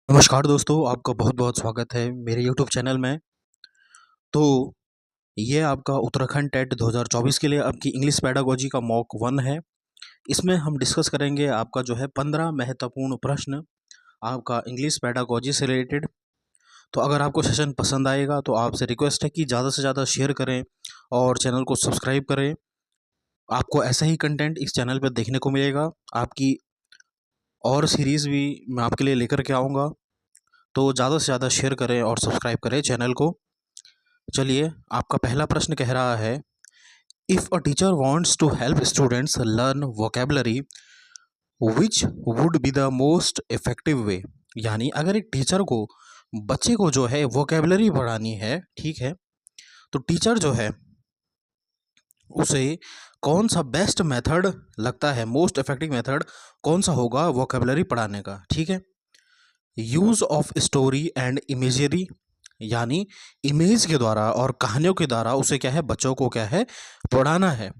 नमस्कार दोस्तों, आपका बहुत-बहुत स्वागत है मेरे यूट्यूब चैनल में। तो ये आपका उत्तराखंड टेट 2024 के लिए आपकी इंग्लिश पेडागोजी का मॉक 1 है। इसमें हम डिस्कस करेंगे आपका जो है 15 महत्वपूर्ण प्रश्न आपका इंग्लिश पेडागोजी से रिलेटेड। तो अगर आपको सेशन पसंद आएगा तो आपसे रिक्वेस्ट है कि ज़्यादा से ज़्यादा शेयर करें और चैनल को सब्सक्राइब करें। आपको ऐसा ही कंटेंट इस चैनल पर देखने को मिलेगा। आपकी और सीरीज़ भी मैं आपके लिए लेकर के आऊँगा। तो ज़्यादा से ज़्यादा शेयर करें और सब्सक्राइब करें चैनल को। चलिए, आपका पहला प्रश्न कह रहा है, if a teacher wants to help students learn vocabulary which would be the most effective way. यानी अगर एक टीचर को बच्चे को जो है वोकेबलरी पढ़ानी है, ठीक है, तो टीचर जो है उसे कौन सा बेस्ट मेथड लगता है, मोस्ट इफेक्टिव मेथड कौन सा होगा वोकेबलरी पढ़ाने का। ठीक है, use of story and imagery, यानी इमेज के द्वारा और कहानियों के द्वारा उसे क्या है, बच्चों को क्या है, पढ़ाना है।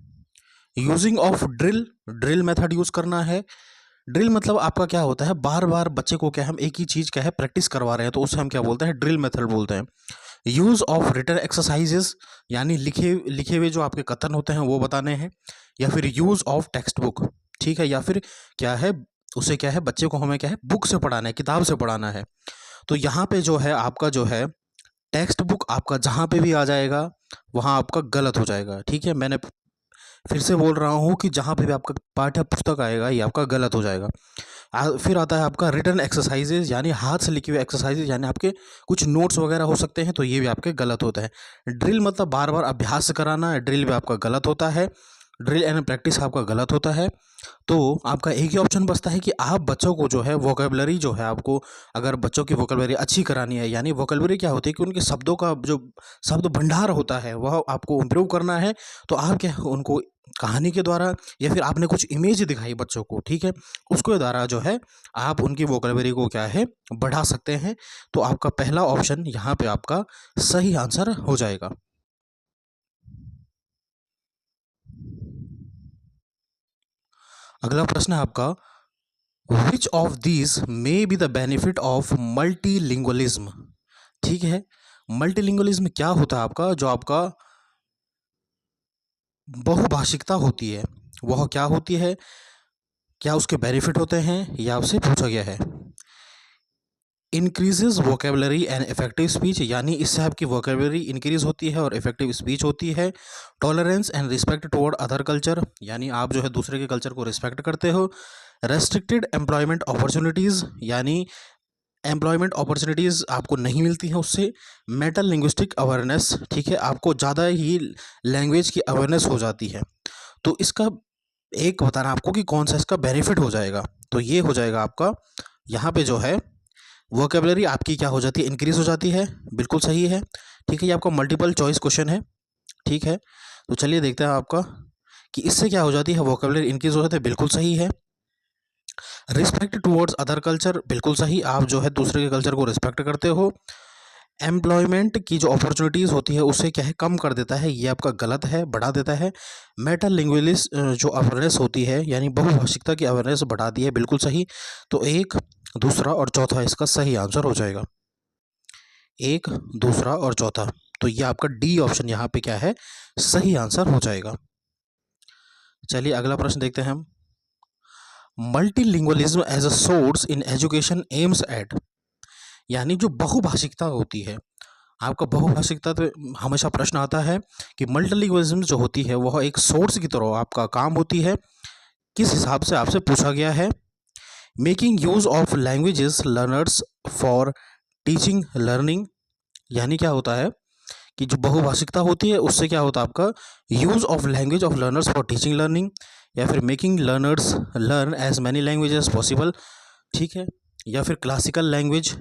Using of drill, drill method use करना है। ड्रिल मतलब आपका क्या होता है, बार बार बच्चे को क्या हम एक ही चीज़ क्या है प्रैक्टिस करवा रहे हैं, तो उसे हम क्या बोलते हैं, ड्रिल मेथड बोलते हैं। यूज़ ऑफ रिटन एक्सरसाइजेस, यानी लिखे लिखे हुए जो आपके कथन होते हैं वो बताने हैं। या फिर यूज़ ऑफ टेक्स्ट बुक, ठीक है, या फिर क्या है, उसे क्या है, बच्चे को हमें क्या है बुक से पढ़ाना है, किताब से पढ़ाना है। तो यहाँ पे जो है आपका जो है टेक्स्ट बुक आपका जहाँ पे भी आ जाएगा वहाँ आपका गलत हो जाएगा। ठीक है, मैंने फिर से बोल रहा हूँ कि जहाँ पे भी आपका पाठ्य पुस्तक आएगा ये आपका गलत हो जाएगा। फिर आता है आपका रिटन एक्सरसाइजेज, यानी हाथ से लिखे हुए एक्सरसाइजेज, यानी आपके कुछ नोट्स वगैरह हो सकते हैं, तो ये भी आपके गलत होता है। ड्रिल मतलब बार बार अभ्यास कराना है, ड्रिल भी आपका गलत होता है। ड्रिल एंड प्रैक्टिस आपका गलत होता है। तो आपका एक ही ऑप्शन बचता है कि आप बच्चों को जो है वोकेबलरी जो है, आपको अगर बच्चों की वोकेबलरी अच्छी करानी है, यानी वोकेबलरी क्या होती है कि उनके शब्दों का जो शब्द भंडार होता है वह आपको इम्प्रूव करना है। तो आप क्या है, उनको कहानी के द्वारा या फिर आपने कुछ इमेज दिखाई बच्चों को, ठीक है, उसके द्वारा जो है आप उनकी वोकेबलरी को क्या है बढ़ा सकते हैं। तो आपका पहला ऑप्शन यहाँ पे आपका सही आंसर हो जाएगा। अगला प्रश्न है आपका, which of these may be the benefit of multilingualism. ठीक है, मल्टीलिंगुअलिज्म क्या होता है आपका, जो आपका बहुभाषिकता होती है वह क्या होती है, क्या उसके बेनिफिट होते हैं, या आपसे पूछा गया है। Increases vocabulary and effective speech, यानी इससे आपकी वोकेबलरी इंक्रीज होती है और इफेक्टिव स्पीच होती है। Tolerance and respect toward other culture, यानी आप जो है दूसरे के कल्चर को रिस्पेक्ट करते हो। रेस्ट्रिक्टेड एम्प्लॉयमेंट अपॉर्चुनिटीज़, यानी एम्प्लॉयमेंट अपॉर्चुनिटीज़ आपको नहीं मिलती हैं उससे। मेटल लिंग्विस्टिक अवेयरनेस, ठीक है, आपको ज़्यादा ही लैंग्वेज की अवेयरनेस हो जाती है। तो इसका एक बताना आपको कि कौन सा इसका बेनिफिट हो जाएगा, तो ये हो जाएगा आपका यहाँ पे जो है वोकेबलरी आपकी क्या हो जाती है, इंक्रीज हो जाती है। बिल्कुल सही है। ठीक है, ये आपका मल्टीपल चॉइस क्वेश्चन है। ठीक है, तो चलिए देखते हैं आपका कि इससे क्या हो जाती है, वोकेबलरी इंक्रीज हो जाती है। बिल्कुल सही है। रिस्पेक्ट टुवर्ड्स अदर कल्चर, बिल्कुल सही, आप जो है दूसरे के कल्चर को रिस्पेक्ट करते हो। एम्प्लॉयमेंट की जो अपॉर्चुनिटीज़ होती है उसे क्या है कम कर देता है, ये आपका गलत है, बढ़ा देता है। मेटल लिंग्विलिस जो अवेयरनेस होती है, यानी बहुभाषिकता की अवेयरनेस बढ़ाती है। बिल्कुल सही। तो एक, दूसरा और चौथा इसका सही आंसर हो जाएगा। एक, दूसरा और चौथा, तो ये आपका डी ऑप्शन यहाँ पे क्या है, सही आंसर हो जाएगा। चलिए अगला प्रश्न देखते हैं हम। Multilingualism as a source in education aims at, यानी जो बहुभाषिकता होती है, आपका बहुभाषिकता तो हमेशा प्रश्न आता है कि मल्टीलिंगुअलिज्म जो होती है वह एक सोर्स की तरह आपका काम होती है। किस हिसाब से आपसे पूछा गया है। Making use of languages learners for teaching learning, यानी क्या होता है कि जो बहुभाषिकता होती है उससे क्या होता है आपका use of language of learners for teaching learning, या फिर making learners learn as many languages possible. ठीक है, या फिर क्लासिकल लैंग्वेज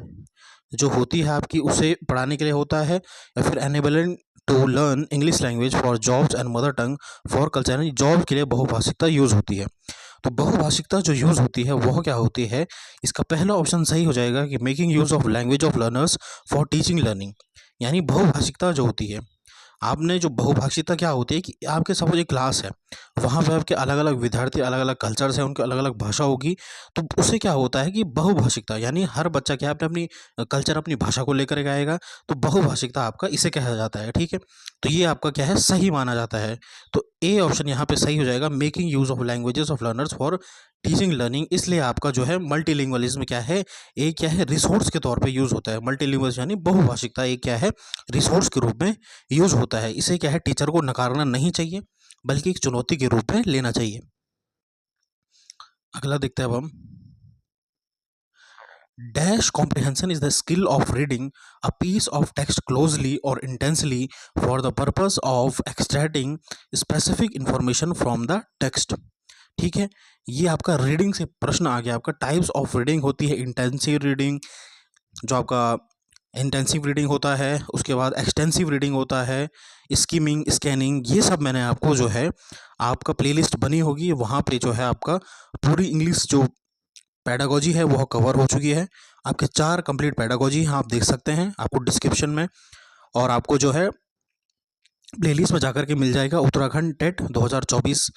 जो होती है आपकी उसे पढ़ाने के लिए होता है, या फिर enabling to learn English language for jobs and mother tongue for culture, यानी जॉब के लिए बहुभाषिकता यूज़ होती है। तो बहुभाषिकता जो यूज़ होती है वह क्या होती है, इसका पहला ऑप्शन सही हो जाएगा कि making use of language of learners for teaching learning, यानी बहुभाषिकता जो होती है आपने जो बहुभाषिकता क्या होती है कि आपके सपोज एक क्लास है, वहाँ पे आपके अलग अलग विद्यार्थी, अलग अलग कल्चर्स हैं, उनकी अलग अलग भाषा होगी। तो उससे क्या होता है कि बहुभाषिकता यानी हर बच्चा क्या है अपने अपनी कल्चर, अपनी भाषा को लेकर के आएगा। तो बहुभाषिकता आपका इसे कहा जाता है, ठीक है। तो ये आपका क्या है, सही माना जाता है। तो ए ऑप्शन यहाँ पे सही हो जाएगा, making use of languages of learners for teaching learning. इसलिए आपका जो है मल्टीलिंगुअलिज्म क्या है, एक क्या है, रिसोर्स के तौर पे यूज होता है। मल्टीलिंगुअलिज्म यानी बहुभाषिकता एक क्या है, रिसोर्स के रूप में यूज होता है। इसे क्या है, टीचर को नकारना नहीं चाहिए, बल्कि एक चुनौती के रूप में लेना चाहिए। अगला देखते हैं अब हम। Dash comprehension is the skill of reading a piece of text closely or intensely for the purpose of extracting specific information from the text। ठीक है, ये आपका रीडिंग से प्रश्न आ गया। आपका टाइप्स ऑफ रीडिंग होती है इंटेंसिव रीडिंग, जो आपका इंटेंसिव रीडिंग होता है, उसके बाद एक्सटेंसिव रीडिंग होता है, स्कीमिंग, स्कैनिंग। ये सब मैंने आपको जो है आपका प्लेलिस्ट बनी होगी, वहाँ पे जो है आपका पूरी इंग्लिश जो पैडागोजी है वो कवर हो चुकी है। आपके 4 कंप्लीट पैडागोजी आप देख सकते हैं आपको डिस्क्रिप्शन में, और आपको जो है प्लेलिस्ट में जाकर के मिल जाएगा उत्तराखंड टेट 2024।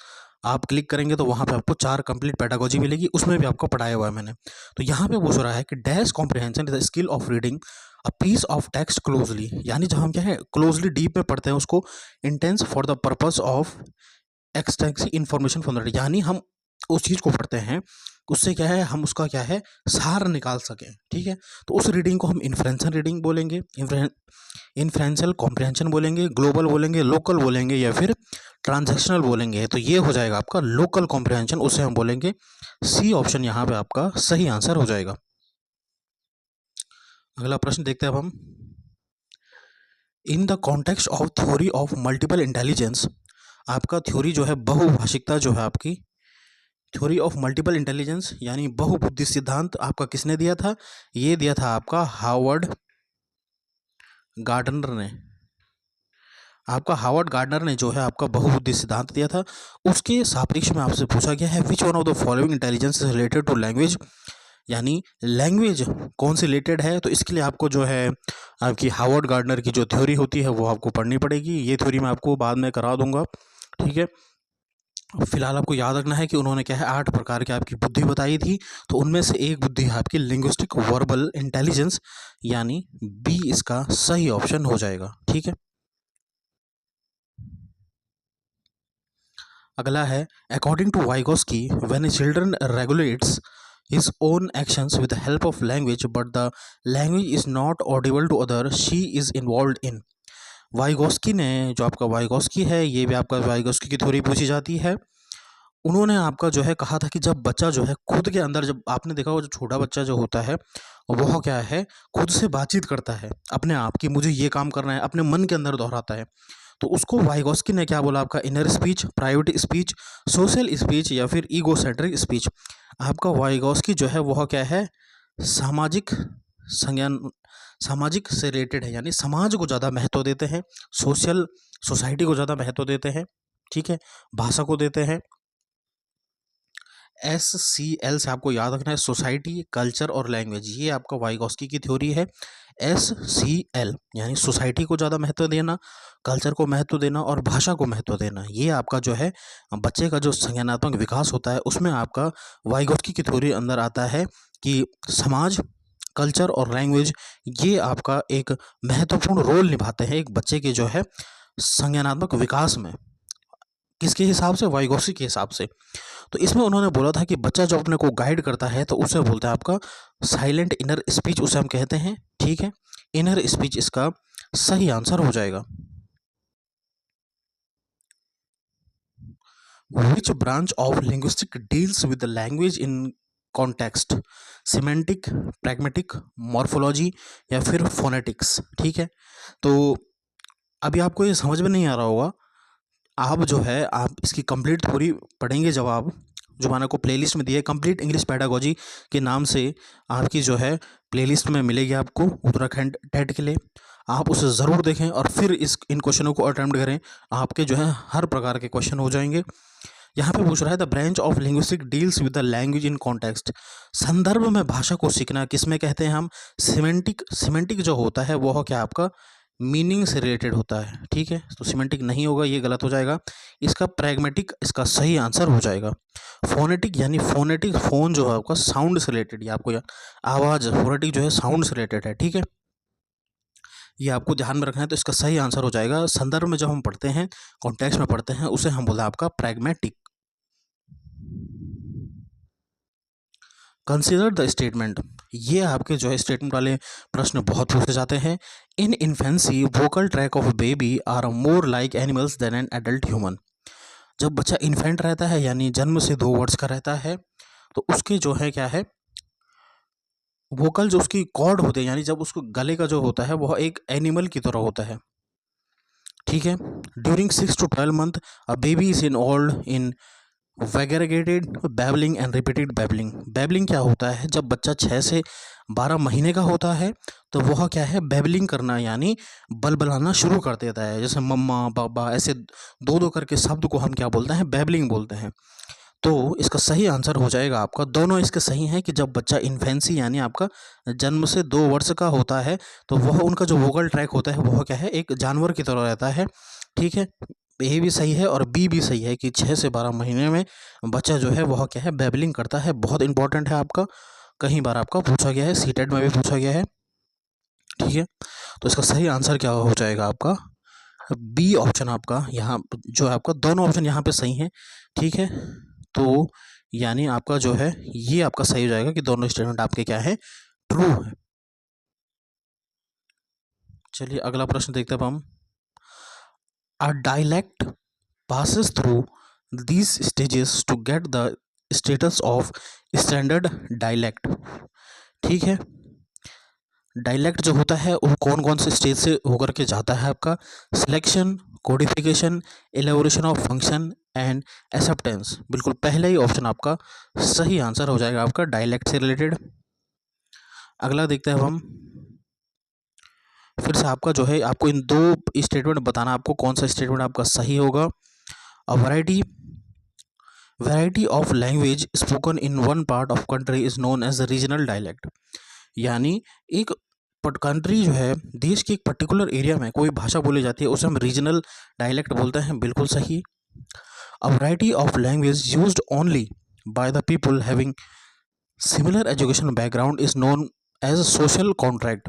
आप क्लिक करेंगे तो वहाँ पे आपको 4 कंप्लीट पैडागोजी मिलेगी, उसमें भी आपको पढ़ाया हुआ है मैंने। तो यहाँ पे पूछ रहा है कि dash comprehension is the skill of reading a piece of text closely, यानी जब हम क्या है क्लोजली डीप में पढ़ते हैं उसको, intense for the purpose of extracting information from the, यानी हम उस चीज़ को पढ़ते हैं उससे क्या है, हम उसका क्या है सार निकाल सकें, ठीक है। तो उस रीडिंग को हम इन्फ्रेंशियल रीडिंग बोलेंगे, इन्फ्रेंशियल कॉम्प्रिहेंशन बोलेंगे, ग्लोबल बोलेंगे, लोकल बोलेंगे, या फिर ट्रांजैक्शनल बोलेंगे। तो ये हो जाएगा आपका लोकल कॉम्प्रिहेंशन, उसे हम बोलेंगे। सी ऑप्शन यहाँ पे आपका सही आंसर हो जाएगा। अगला प्रश्न देखते हैं अब हम। In the context of theory of multiple intelligence, आपका थ्योरी जो है बहुभाषिकता जो है आपकी थ्योरी ऑफ मल्टीपल इंटेलिजेंस यानी बहुबुद्धि सिद्धांत आपका किसने दिया था, ये दिया था आपका हार्वर्ड गार्डनर ने। आपका हार्वर्ड गार्डनर ने जो है आपका बहुबुद्धि सिद्धांत दिया था। उसके सापेक्ष में आपसे पूछा गया है which one of the following intelligence is related to language, यानी लैंग्वेज कौन से रिलेटेड है। तो इसके लिए आपको जो है आपकी हार्वर्ड गार्डनर की जो थ्योरी होती है वो आपको पढ़नी पड़ेगी। ये थ्योरी मैं आपको बाद में करा दूंगा, ठीक है। फिलहाल आपको याद रखना है कि उन्होंने क्या है 8 प्रकार की आपकी बुद्धि बताई थी। तो उनमें से एक बुद्धि है आपकी लिंग्विस्टिक वर्बल इंटेलिजेंस, यानी बी इसका सही ऑप्शन हो जाएगा, ठीक है। अगला है according to Vygotsky when a children regulates his own actions with the help of language but the language is not audible to other she is involved in। Vygotsky ने, जो आपका वाइगोस्की है, ये भी आपका वाइगोस्की की थ्योरी पूछी जाती है। उन्होंने आपका जो है कहा था कि जब बच्चा जो है खुद के अंदर, जब आपने देखा हो जो छोटा बच्चा जो होता है वह क्या है खुद से बातचीत करता है अपने आप की, मुझे ये काम करना है, अपने मन के अंदर दोहराता है। तो उसको वाइगोस्की ने क्या बोला, आपका inner speech, private speech, social speech, या फिर ईगोसेंट्रिक स्पीच। आपका वाइगोस्की जो है वह क्या है सामाजिक संज्ञान, सामाजिक से रिलेटेड है, यानी समाज को ज़्यादा महत्व देते हैं, सोसाइटी को ज़्यादा महत्व देते हैं, ठीक है, भाषा को देते हैं। SCL से आपको याद रखना है सोसाइटी, कल्चर और लैंग्वेज, ये आपका वाइगोस्की की थ्योरी है। SCL यानी सोसाइटी को ज़्यादा महत्व देना, कल्चर को महत्व देना और भाषा को महत्व देना। ये आपका जो है बच्चे का जो संज्ञानात्मक विकास होता है उसमें आपका वाइगोस्की की थ्योरी अंदर आता है कि समाज, कल्चर और लैंग्वेज ये आपका एक महत्वपूर्ण रोल निभाते हैं एक बच्चे के जो है संज्ञानात्मक विकास में। किसके हिसाब से, वाइगोस्की के हिसाब से। तो इसमें उन्होंने बोला था कि बच्चा जो अपने को गाइड करता है तो उसे बोलता है आपका साइलेंट इनर स्पीच, उसे हम कहते हैं, ठीक है। इनर स्पीच इसका सही आंसर हो जाएगा। Which branch of linguistic deals with the language in context, semantic, pragmatic, morphology या फिर फोनेटिक्स, ठीक है। तो अभी आपको ये समझ में नहीं आ रहा होगा, आप जो है आप इसकी कंप्लीट थ्योरी पढ़ेंगे जब आप, जो मैंने को प्लेलिस्ट में दिया है कंप्लीट इंग्लिश पैडागोजी के नाम से, आपकी जो है प्लेलिस्ट में मिलेगी आपको उत्तराखंड टेट के लिए। आप उसे ज़रूर देखें और फिर इन क्वेश्चनों को अटेम्प्ट करें, आपके जो है हर प्रकार के क्वेश्चन हो जाएंगे। यहाँ पे पूछ रहा है the branch of linguistic deals with the language in context, संदर्भ में भाषा को सीखना किस में कहते हैं हम, सिमेंटिक। सिमेंटिक जो होता है वो क्या आपका मीनिंग से रिलेटेड होता है, ठीक है। तो सिमेंटिक नहीं होगा, ये गलत हो जाएगा। इसका प्रैग्मेटिक इसका सही आंसर हो जाएगा। फोनेटिक यानी फोनेटिक, फोन जो है आपका साउंड से रिलेटेड, ये आपको आवाज़, फोनेटिक जो है साउंड से रिलेटेड है, ठीक है। ये आपको ध्यान में रखना है। तो इसका सही आंसर हो जाएगा, संदर्भ में जब हम पढ़ते हैं, कॉन्टेक्स्ट में पढ़ते हैं, उसे हम बोलते हैं आपका प्रैग्मेटिक। कंसिडर द स्टेटमेंट, ये आपके जो है स्टेटमेंट वाले प्रश्न बहुत पूछे जाते हैं। In infancy vocal track of baby are more like animals than an adult human. जब बच्चा इन्फेंट रहता है यानी जन्म से 2 वर्ष का रहता है, तो उसके जो है क्या है, वोकल जो उसकी कॉर्ड होते हैं, यानी जब उसको गले का जो होता है वह एक एनिमल की तरह होता है, ठीक है। During 6 to 12 month a baby is in old in variegated babbling and repeated babbling. Babbling क्या होता है, जब बच्चा 6 से 12 महीने का होता है तो वह क्या है, बैबलिंग करना यानी बलबलाना शुरू कर देता है, जैसे मम्मा पापा, ऐसे दो दो करके शब्द को हम क्या बोलते हैं, बैबलिंग बोलते हैं। तो इसका सही आंसर हो जाएगा आपका, दोनों इसके सही हैं कि जब बच्चा इन्फेंसी यानी आपका जन्म से 2 वर्ष का होता है तो वह उनका जो वोकल ट्रैक होता है वह क्या है, एक जानवर की तरह रहता है, ठीक है। ए भी सही है और बी भी सही है कि 6 से 12 महीने में बच्चा जो है वह क्या है, बैबलिंग करता है। बहुत इंपॉर्टेंट है आपका, कई बार आपका पूछा गया है, सीटेट में भी पूछा गया है, ठीक है। तो इसका सही आंसर क्या हो जाएगा आपका, बी ऑप्शन आपका यहाँ जो है, आपका दोनों ऑप्शन यहाँ पे सही हैं, ठीक है। तो यानी आपका जो है ये आपका सही हो जाएगा कि दोनों स्टेटमेंट आपके क्या है, ट्रू है। चलिए अगला प्रश्न देखते हैं अब हम। अ dialect passes through these stages to get the status of standard dialect, ठीक है। डायलेक्ट जो होता है वो कौन कौन से स्टेज से होकर के जाता है, आपका selection, codification, elaboration of function and acceptance. बिल्कुल पहले ही ऑप्शन आपका सही आंसर हो जाएगा आपका, डायलेक्ट से रिलेटेड। अगला देखते हैं अब हम। फिर से आपका जो है, आपको इन दो स्टेटमेंट बताना, आपको कौन सा स्टेटमेंट आपका सही होगा। A variety of language spoken in one part of country is known as regional dialect. यानी एक कंट्री जो है, देश के एक पर्टिकुलर एरिया में कोई भाषा बोली जाती है उसे हम रीजनल डायलेक्ट बोलते हैं, बिल्कुल सही। A variety of language used only by the people having similar education background is known as social contract,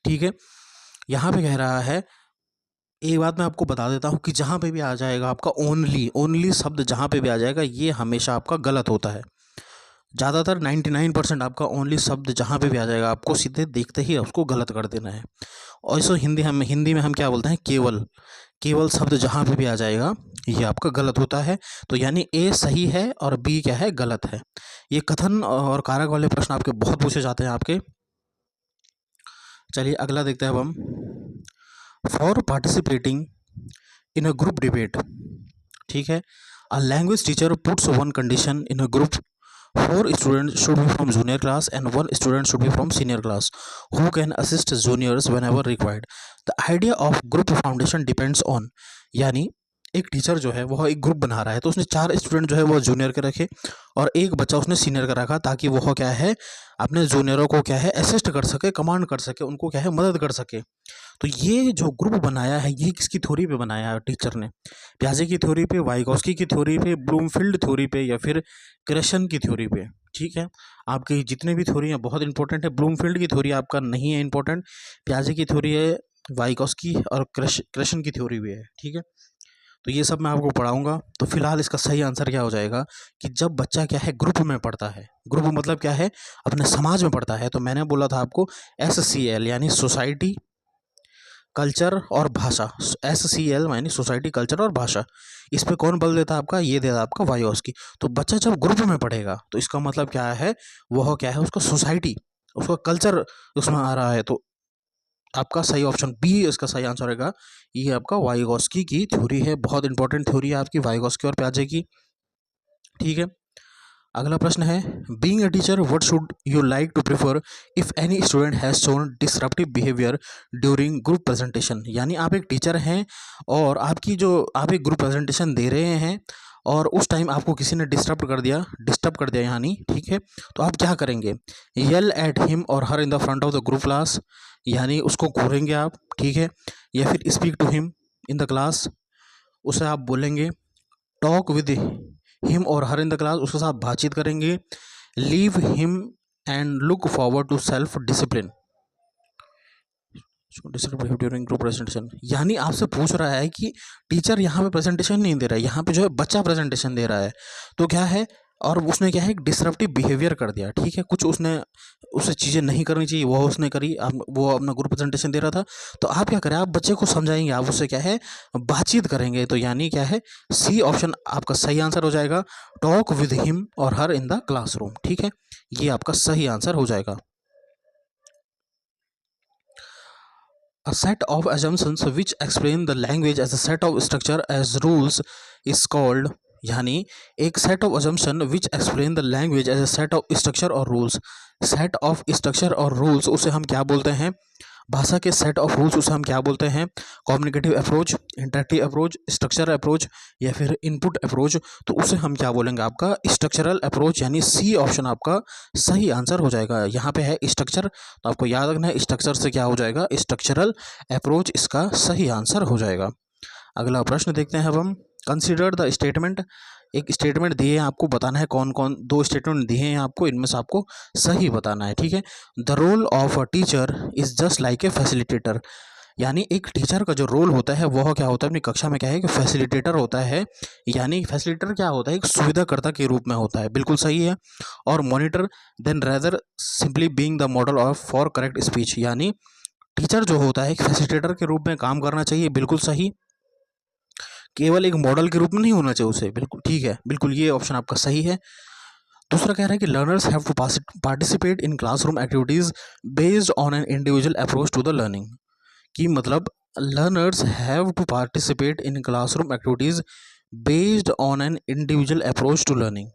ठीक है। यहाँ पे कह रहा है, एक बात मैं आपको बता देता हूँ कि जहाँ पे भी आ जाएगा आपका ओनली, ओनली शब्द जहाँ पे भी आ जाएगा ये हमेशा आपका गलत होता है। ज़्यादातर 99% आपका ओनली शब्द जहाँ पे भी आ जाएगा आपको सीधे देखते ही उसको गलत कर देना है। और इसको हिंदी में हम क्या बोलते हैं, केवल। केवल शब्द जहाँ पे भी आ जाएगा ये आपका गलत होता है। तो यानी ए सही है और बी क्या है, गलत है। ये कथन और कारक वाले प्रश्न आपके बहुत पूछे जाते हैं आपके। चलिए अगला देखते हैं अब हम। For participating in a group debate, ठीक है, a language teacher puts one condition in a group, 4 students should be from junior class and 1 student should be from senior class who can assist juniors whenever required. The idea of group foundation depends on, यानी एक teacher जो है वह एक group बना रहा है तो उसने 4 स्टूडेंट जो है वो जूनियर के रखे और एक बच्चा उसने सीनियर का रखा, ताकि वह क्या है, अपने जूनियरों को क्या है, असिस्ट कर सके, कमांड कर सके, उनको क्या है, मदद कर सके। तो ये जो ग्रुप बनाया है ये किसकी थ्योरी पे बनाया है टीचर ने, प्याजे की थ्योरी पे, वाइगॉस्की की थ्योरी पे, ब्लूमफील्ड थ्योरी पे, या फिर क्रेशन की थ्योरी पे, ठीक है। आपकी जितने भी थ्योरी हैं बहुत इंपॉर्टेंट है। ब्लूमफील्ड की थ्योरी आपका नहीं है इंपॉर्टेंट, प्याजे की थ्योरी है, वाइगॉस्की और क्रेशन की थ्योरी भी है, ठीक है। तो ये सब मैं आपको पढ़ाऊंगा। तो फिलहाल इसका सही आंसर क्या हो जाएगा कि जब बच्चा क्या है, ग्रुप में पढ़ता है, ग्रुप मतलब क्या है, अपने समाज में पढ़ता है। तो मैंने बोला था आपको SCL यानी सोसाइटी, कल्चर और भाषा। SCL यानी सोसाइटी, कल्चर और भाषा। इस पे कौन बल देता है आपका, ये देता है आपका वाइगॉस्की। तो बच्चा जब ग्रुप में पढ़ेगा तो इसका मतलब क्या है, वह क्या है, उसका सोसाइटी, उसका कल्चर उसमें आ रहा है। तो आपका सही ऑप्शन बी इसका सही आंसर रहेगा। ये आपका वाइगॉस्की की थ्योरी है, बहुत इंपॉर्टेंट थ्योरी है आपकी, वाइगॉस्की और प्याजे की, ठीक है। अगला प्रश्न है, being a teacher what should you like to prefer if any student has shown disruptive behaviour during group presentation. यानी आप एक टीचर हैं और आप एक ग्रुप प्रेजेंटेशन दे रहे हैं और उस टाइम आपको किसी ने डिस्टर्ब कर दिया यानी, ठीक है, तो आप क्या करेंगे, येल एट हिम और her in the front of the group class, यानी उसको घूरेंगे आप, ठीक है, या फिर speak to him in the class, उसे आप बोलेंगे, टॉक विद हिम और हर इन द क्लास, उसके साथ बातचीत करेंगे, leave him and look forward to self discipline during group presentation. यानी आपसे पूछ रहा है कि टीचर यहाँ पे प्रेजेंटेशन नहीं दे रहा है, यहाँ पे जो है बच्चा प्रेजेंटेशन दे रहा है, तो क्या है, और उसने क्या है डिसरप्टिव बिहेवियर कर दिया, ठीक है, कुछ उसने उसे चीज़ें नहीं करनी चाहिए वो उसने करी, वो अपना ग्रुप प्रेजेंटेशन दे रहा था, तो आप क्या करें, आप बच्चे को समझाएंगे, आप उससे क्या है बातचीत करेंगे, तो यानी क्या है सी ऑप्शन आपका सही आंसर हो जाएगा, टॉक विद हिम और हर इन द क्लासरूम, ठीक है, ये आपका सही आंसर हो जाएगा। A set of assumptions which explain the language as a set of structure as rules is called, यानी एक set of assumption which explain the language as a set of structure और rules, set of structure और rules उसे हम क्या बोलते हैं, भाषा के सेट ऑफ रूल्स उसे हम क्या बोलते हैं, communicative approach, interactive approach, structural approach या फिर इनपुट अप्रोच, तो उसे हम क्या बोलेंगे, आपका स्ट्रक्चरल अप्रोच, यानी सी ऑप्शन आपका सही आंसर हो जाएगा। यहाँ पे है स्ट्रक्चर, तो आपको याद रखना है स्ट्रक्चर से क्या हो जाएगा, स्ट्रक्चरल अप्रोच इसका सही आंसर हो जाएगा। अगला प्रश्न देखते हैं अब हम, कंसिडर द स्टेटमेंट, एक स्टेटमेंट दिए हैं आपको, बताना है कौन कौन, दो स्टेटमेंट दिए हैं आपको, इनमें से आपको सही बताना है, ठीक है। The role of a teacher is just like a facilitator, यानी एक टीचर का जो रोल होता है वह क्या होता है अपनी कक्षा में, क्या है कि फैसिलिटेटर होता है, यानी फैसिलिटेटर क्या होता है, एक सुविधाकर्ता के रूप में होता है, बिल्कुल सही है। और monitor then rather simply being the model of for correct speech, यानी टीचर जो होता है एक फैसिलिटेटर के रूप में काम करना चाहिए, बिल्कुल सही, केवल एक मॉडल के रूप में नहीं होना चाहिए उसे, बिल्कुल ठीक है, बिल्कुल ये ऑप्शन आपका सही है। दूसरा कह रहा है कि learners have to participate in classroom activities based on an individual approach to the learning, कि मतलब learners have to participate in classroom activities based on an individual approach to learning,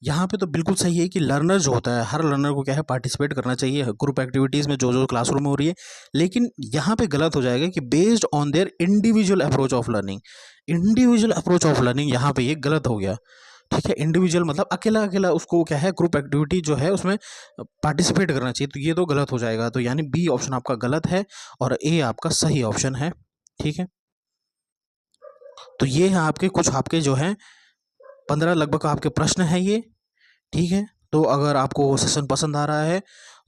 यहाँ पे तो बिल्कुल सही है कि लर्नर जो होता है हर लर्नर को क्या है पार्टिसिपेट करना चाहिए ग्रुप एक्टिविटीज़ में जो जो क्लासरूम में हो रही है, लेकिन यहाँ पे गलत हो जाएगा कि based on their individual approach of learning, individual approach of learning यहाँ पे ये गलत हो गया, ठीक है, इंडिविजुअल मतलब अकेला अकेला उसको क्या है ग्रुप एक्टिविटी जो है उसमें पार्टिसिपेट करना चाहिए, तो ये तो गलत हो जाएगा, तो यानी बी ऑप्शन आपका गलत है और ए आपका सही ऑप्शन है, ठीक है। तो ये है आपके कुछ आपके जो है 15 लगभग आपके प्रश्न हैं ये, ठीक है। तो अगर आपको सेशन पसंद आ रहा है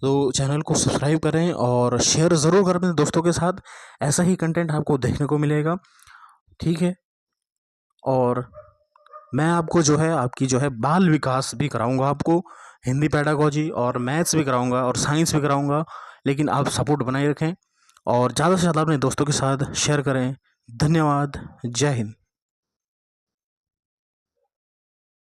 तो चैनल को सब्सक्राइब करें और शेयर ज़रूर करें अपने दोस्तों के साथ, ऐसा ही कंटेंट आपको देखने को मिलेगा, ठीक है। और मैं आपको जो है आपकी जो है बाल विकास भी कराऊंगा, आपको हिंदी पेडागोजी और मैथ्स भी कराऊंगा और साइंस भी कराऊंगा, लेकिन आप सपोर्ट बनाए रखें और ज़्यादा से ज़्यादा अपने दोस्तों के साथ शेयर करें। धन्यवाद, जय हिंद।